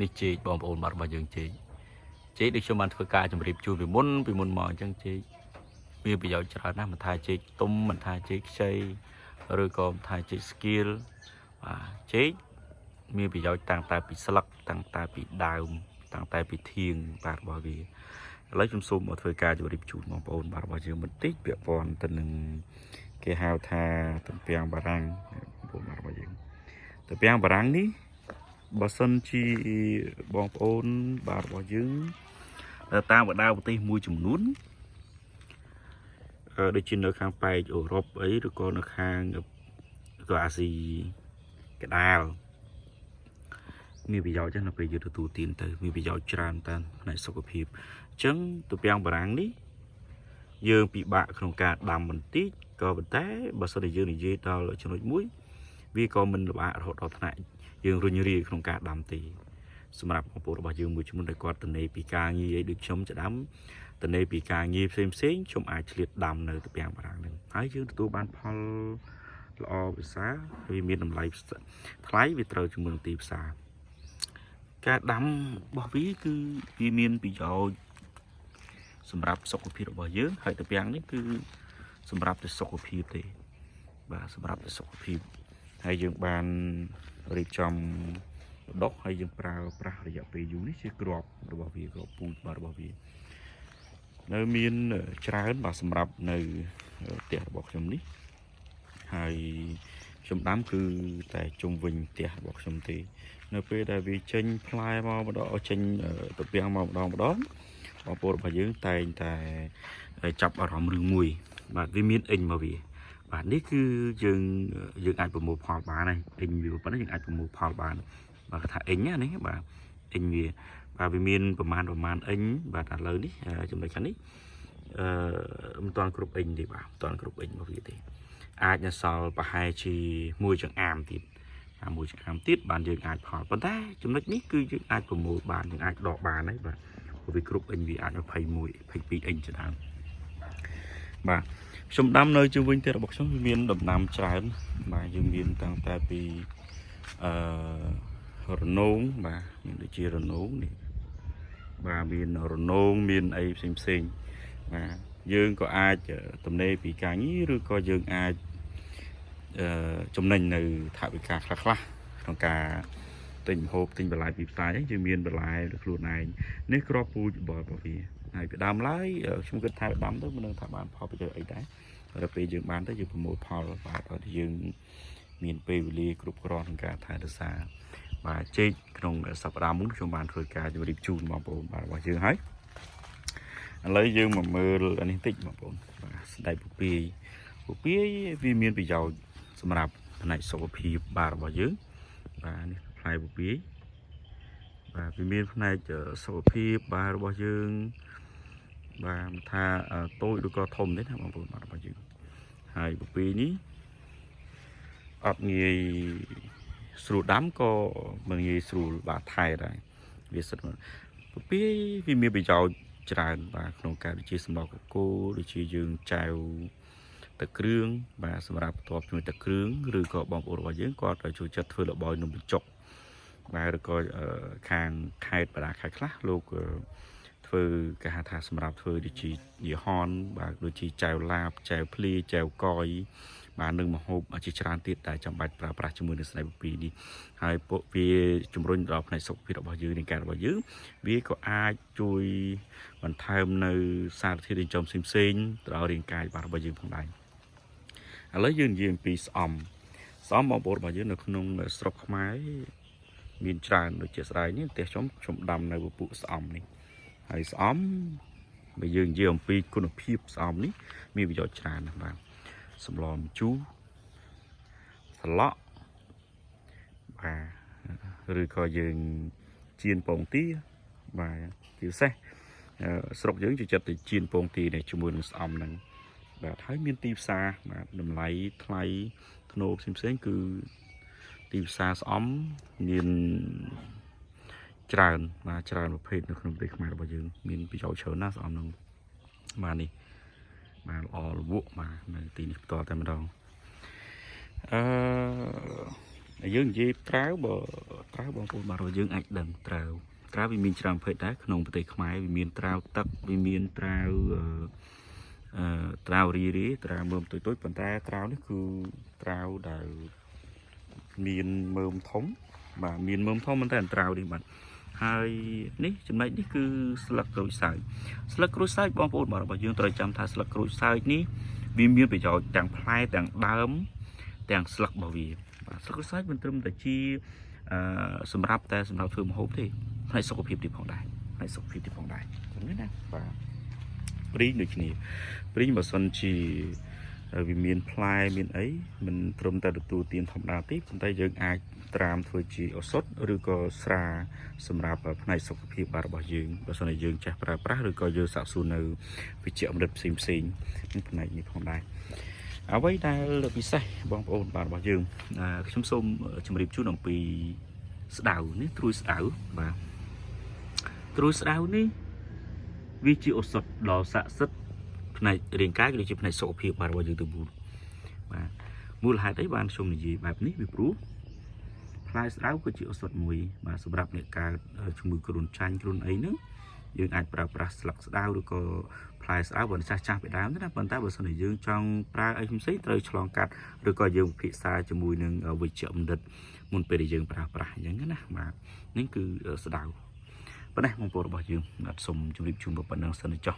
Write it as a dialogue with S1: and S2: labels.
S1: នេះជែកបងប្អូនបាត់របស់យើងជែកដូចខ្ញុំបានធ្វើការជម្រាបជូនពីមុនមកអញ្ចឹងជែកមានប្រយោជន៍ច្រើនណាស់មិនថាជែកទុំមិនថាជែកខ្ចីឬក៏មិនថាជែក skill បាទជែកមានប្រយោជន៍តាំងតែពីស្លឹកតាំងតែពីដើមតាំងតែពីធាងបាទរបស់វាឥឡូវខ្ញុំសូមមកធ្វើការជម្រាបជូនបងប្អូនបាទរបស់យើងបន្តិចពាក់ព័ន្ធទៅនឹងគេហៅថាទំពាំងបារាំងបងប្អូនបាទរបស់យើងទំពាំងបារាំងនេះបើសិនជាបងប្អូនបាទរបស់យើងតាមបណ្ដាប្រទេសមួយចំនួនដូចជានៅខាងប៉ែកអឺរ៉ុបអីឬក៏នៅខាងអាស៊ីកណ្ដាលមានប្រយោជន៍ណាស់នៅពេលយើងទទួលទានទៅមានប្រយោជន៍ច្រើនតាមផ្នែកសុខភាពអញ្ចឹងទំពាំងបារាំងនេះយើងពិបាកក្នុងការដាំបន្តិចក៏ប៉ុន្តែបើសិនជាយើងនិយាយដល់ចំណុចមួយវាក៏មិនលំបាករហូតដល់ថ្នាក់យើងរុញរាក្នុងការដាំទេសម្រាប់បងប្អូនរបស់យើងមួយចំនួនដែលគាត់ទៅពីការងារអីដូចខ្ញុំច្ដាំទៅពីការងារផ្សេងខ្ញុំអាចឆ្លៀតដាំនៅទំពាំងបារាំងនឹងហើយយើងទទួលបានផលល្អពិសាវាមានតម្លៃថ្លៃវាត្រូវជាមួយនឹងទីផ្សារការដាំរបស់វាគឺវាមានប្រយោជន៍សម្រាប់សុខភាពរបស់យើងហើយទំពាំងនេះគឺសម្រាប់តែសុខភាពទេបាទសម្រាប់តែសុខភាពហើយយើងបានរៀបចំដុសហើយយើងប្រើប្រាស់រយៈពេលយូរនេះជាក្របរបស់វាក្របពូជរបស់វានៅមានច្រើនបាទសម្រាប់នៅផ្ទះរបស់ខ្ញុំនេះហើយខ្ញុំដាំគឺតែជុំវិញផ្ទះរបស់ខ្ញុំទេនៅពេលដែលវាចេញផ្លែមកម្ដងចេញទំពាំងមកម្ដងបងប្អូនរបស់យើងតែងតែចាប់អារម្មណ៍រឿងមួយបាទវាមានអិញមកវាបាទនេះគឺយើងអាចប្រមូលផលបានហើយអិញវាប៉ុណ្ណឹងយើងអាចប្រមូលផលបានបាទគេថាអិញណានេះបាទអិញវាបាទវាមានប្រមាណអិញបាទឥឡូវនេះចំណុចខាងនេះមិនទាន់គ្រប់អិញទេបាទមិនទាន់គ្រប់អិញមកវាទេអាចនៅសល់ប្រហែលជាមួយចង្អាមទៀតមួយចង្អាមទៀតបានយើងអាចផលប៉ុន្តែចំណុចនេះគឺយើងអាចប្រមូលបានយើងអាចដកបានហើយបាទព្រោះវាគ្រប់អិញវាអាច21 22អិញច្រើនបាទខ្ញុំដាំនៅជុំវិញផ្ទះរបស់ខ្ញុំវាមានដំណាំច្រើនបាទយើងមានតាំងតែពីរនោងបាទមានដូចជារនោងនេះបាទមានរនោងមានអីផ្សេងបាទយើងក៏អាចទំនេរពីការងារឬក៏យើងអាចចំណេញនៅថវិកាខ្លះក្នុងការទិញម្ហូបទិញបន្លែពីផ្សារយើងមានបន្លែខ្លួនឯងនេះក្របពូជរបស់វាហើយពីដើមឡើយខ្ញុំគិតថាដាំទៅមិនដឹងថាបានផលប្រយោជន៍អីដែរដល់ពេលយើងបានទៅយើងប្រមូលផលបាទឲ្យយើងមានពេលវេលាគ្រប់គ្រាន់ក្នុងការថែរក្សាបាទជែកក្នុងសប្តាហ៍មុនខ្ញុំបានធ្វើការជម្រាបជូនបងប្អូនបាទរបស់យើងហើយឥឡូវយើងមកមើលអានេះតិចបងប្អូនបាទស្ដេចពពាយវាមានប្រយោជន៍សម្រាប់ផ្នែកសុខភាពបាទរបស់យើងបាទនេះផ្លែពពាយបាទវាមានផ្នែកសុខភាពបាទរបស់យើងបាទថាតូចឬក៏ធំទេណាបងប្អូនបាទរបស់យើងហើយពពាយនេះអត់ងាយស្រួលដាំក៏មិនងាយស្រួលបាទថែដែរវាសិតពពាយវាមានប្រយោជន៍ច្រើនបាទក្នុងការដូចជាសម្បកកកូរដូចជាយើងចែវទឹកគ្រឿងបាទសម្រាប់បន្ទាប់ជាមួយទឹកគ្រឿងឬក៏បងប្អូនរបស់យើងគាត់ចូលចិត្តធ្វើល្បោយនំបញ្ចុកបាទឬក៏ខាងខេត្តបណ្ដាខេត្តខ្លះលោកធ្វើគេហៅថាសម្រាប់ធ្វើដូចជាយីហនបាទដូចជាចែវឡាបចែវភ្លីចែវកយបាទនឹងមហូបជាច្រើនទៀតដែលចាំបាច់ប្រើប្រាស់ជាមួយនឹងស្ដេចពពាយនេះហើយពួកវាជំរុញដល់ផ្នែកសុខភាពរបស់យើងនៃការរបស់យើងវាក៏អាចជួយបន្ថែមនៅសារធាតុចិញ្ចឹមផ្សេងទៅដល់រាងកាយរបស់យើងផងដែរឥឡូវយើងនិយាយអំពីស្អំបងប្អូនរបស់យើងនៅក្នុងស្រុកខ្មែរមានច្រើនដូចជាស្ដាយនេះផ្ទះខ្ញុំដាំនៅពពួកស្អំនេះហើយស្អំបើយើងនិយាយអំពីគុណភាពស្អំនេះមានប្រយោជន៍ច្រើនណាស់បាទសម្លម្ជូរស្លក់បាទឬក៏យើងចៀនពងទាបាទជាពិសេសស្រុកយើងចូលចិត្តទៅចៀនពងទានេះជាមួយនឹងស្អំហ្នឹងបាទហើយមានទីផ្សារបាទតម្លៃថ្លៃធ្នូផ្សេងគឺទីផ្សារស្អំមានច្រើនបាទច្រើនប្រភេទនៅក្នុងប្រទេសខ្មែររបស់យើងមានប្រយោជន៍ច្រើនណាស់ស្អំហ្នឹងបាទនេះបាទល្អល្វក់បាទនៅទីនេះផ្ទាល់តែម្ដង យើងនិយាយត្រាវបងប្អូនបាទយើងអាចដឹងត្រាវវាមានច្រើនប្រភេទដែរក្នុងប្រទេសខ្មែរវាមានត្រាវទឹកវាមានត្រាវត្រាវរីត្រាវមើមទុយប៉ុន្តែត្រាវនេះគឺត្រាវដែលមានមើមធំបាទមានមើមធំប៉ុន្តែត្រាវនេះបាទហើយនេះចំណុចនេះគឺស្លឹកក្រូចសើចបងប្អូនបាទរបស់យើងត្រូវចាំថាស្លឹកក្រូចសើចនេះវាមានប្រយោជន៍ទាំងផ្លែទាំងដើមទាំងស្លឹករបស់វាបាទស្លឹកក្រូចសើចមិនត្រឹមតែជាសម្រាប់ធ្វើម្ហូបទេផ្នែកសុខភាពទៀតផងដែរចឹងណាបាទព្រីងដូចគ្នាព្រីងបើសិនជាវាមានផ្លែមានអីមិនត្រឹមតែទទួលទានធម្មតាទេប៉ុន្តែយើងអាចត្រាំធ្វើជាឱសថឬក៏ស្រាសម្រាប់ផ្នែកសុខភាពរបស់យើងបើសិនជាយើងចេះប្រើប្រាស់ឬក៏យើងសាកសួរនៅវិជ្ជមនិតផ្សេងនឹងផ្នែកនេះផងដែរអ្វីដែលពិសេសបងប្អូនបាទរបស់យើងខ្ញុំសូមជម្រាបជូនអំពីស្ដៅនេះត្រួយស្ដៅបាទត្រួយស្ដៅនេះវាជាឱសថដ៏ស័ក្តិសិទ្ធិផ្នែករាងកាយក៏ដូចជាផ្នែកសុខភាពរបស់យើងទៅបាទមូលហេតុអីបានខ្ញុំនិយាយបែបនេះវាព្រោះផ្លែស្ដៅគឺជាឱសថមួយបាទសម្រាប់អ្នកកើតជំងឺគ្រុនចាញ់គ្រុនអីហ្នឹងយើងអាចប្រើប្រាស់ស្លឹកស្ដៅឬក៏ផ្លែស្ដៅបើចាស់ពីដើមទេណាប៉ុន្តែបើសិនជាយើងចង់ប្រើអីផ្សេងត្រូវឆ្លងកាត់ឬក៏យើងពិភាក្សាជាមួយនឹងវិជ្ជបណ្ឌិតមុនពេលដែលយើងប្រើប្រាស់អញ្ចឹងណាបាទនេះគឺស្ដៅប៉ុណ្ណេះបងប្អូនរបស់យើងសូមជម្រាបជូនប៉ុណ្ណឹងសិនចុះ